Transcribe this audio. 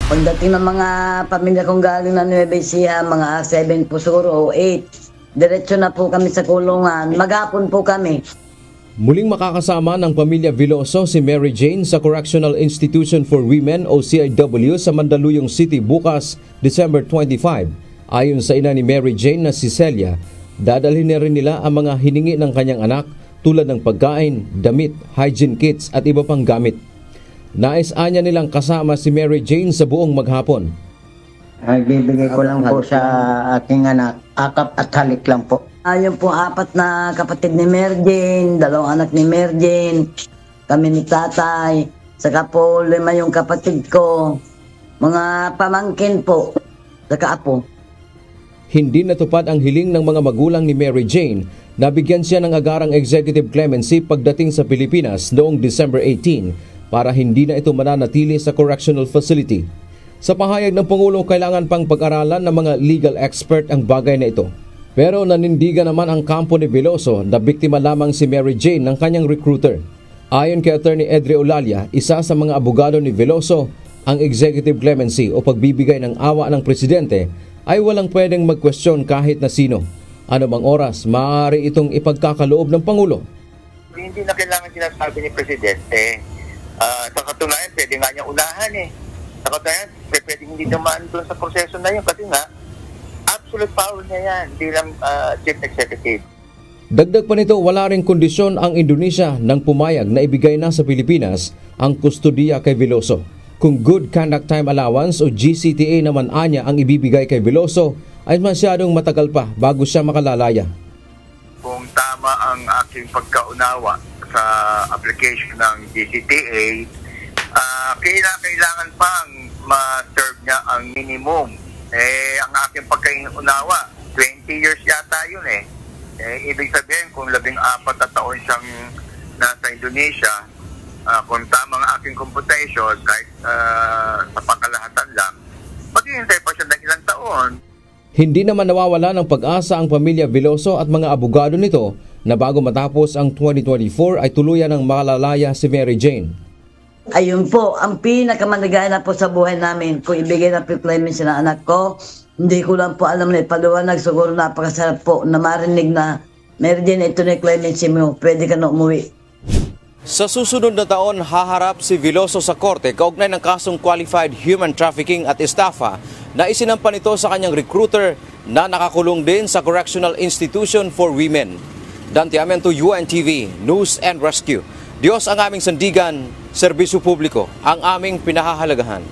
Pagdating ng mga pamilya kong galing na Nueva Ecija, mga 7 po siguro o 8, diretso na po kami sa kulungan. Maghapon po kami. Muling makakasama ng pamilya Veloso si Mary Jane sa Correctional Institution for Women o CIW sa Mandaluyong City bukas December 25. Ayon sa ina ni Mary Jane na si Celia, dadalhin na rin nila ang mga hiningi ng kanyang anak tulad ng pagkain, damit, hygiene kits at iba pang gamit. Nais-anya nilang kasama si Mary Jane sa buong maghapon. Bibigay ko lang po sa aking anak, akap at halik lang po. Yung po 4 na kapatid ni Mary Jane, 2 anak ni Mary Jane, kami ni tatay, saka po 5 yung kapatid ko, mga pamangkin po, saka apo. Hindi natupad ang hiling ng mga magulang ni Mary Jane na bigyan siya ng agarang executive clemency pagdating sa Pilipinas noong December 18 para hindi na ito mananatili sa correctional facility. Sa pahayag ng Pangulo, kailangan pang pag-aralan ng mga legal expert ang bagay na ito. Pero nanindigan naman ang kampo ni Veloso na biktima lamang si Mary Jane ng kanyang recruiter. Ayon kay Attorney Edre Olalia, isa sa mga abogado ni Veloso, ang executive clemency o pagbibigay ng awa ng presidente ay walang pwedeng mag-question kahit na sino. Ano bang oras, maaari itong ipagkakaloob ng Pangulo. Hindi na kailangan sinasabi ni Presidente. Sa katunayan, pwede nga niya unahan eh. Sa katunayan, pwede hindi dumaan doon sa proseso na yun kasi nga, absolute power niya yan bilang Chief Executive. Dagdag pa nito, wala ring kondisyon ang Indonesia nang pumayag na ibigay na sa Pilipinas ang kustudiya kay Veloso. Kung Good Conduct Time Allowance o GCTA naman anya ang ibibigay kay Veloso, ay masyadong matagal pa bago siya makalalaya. Kung tama ang aking pagkaunawa sa application ng GCTA, kailangan pang ma-serve niya ang minimum. Ang aking pagkaunawa, 20 years yata yun eh. Ibig sabihin, kung 14 na taon siyang nasa Indonesia, kung tama ang aking computation, kahit sa pangkalahatan lang, maghihintay pa siya ng ilang taon. Hindi naman nawawala ng pag-asa ang pamilya Veloso at mga abogado nito na bago matapos ang 2024 ay tuluyan ng makalalaya si Mary Jane. Ayun po, ang pinakamanagay na po sa buhay namin, kung ibigay na po clemency ng anak ko, hindi ko lang po alam na ipaliwanag, siguro napakasarap po na marinig na Mary Jane, ito na clemency mo, pwede ka na umuwi. Sa susunod na taon, haharap si Veloso sa korte kaugnay ng kasong qualified human trafficking at estafa na isinampa nito sa kanyang recruiter na nakakulong din sa Correctional Institution for Women. Dante Amento, UNTV, News and Rescue. Diyos ang aming sandigan, serbisyo publiko ang aming pinahahalagahan.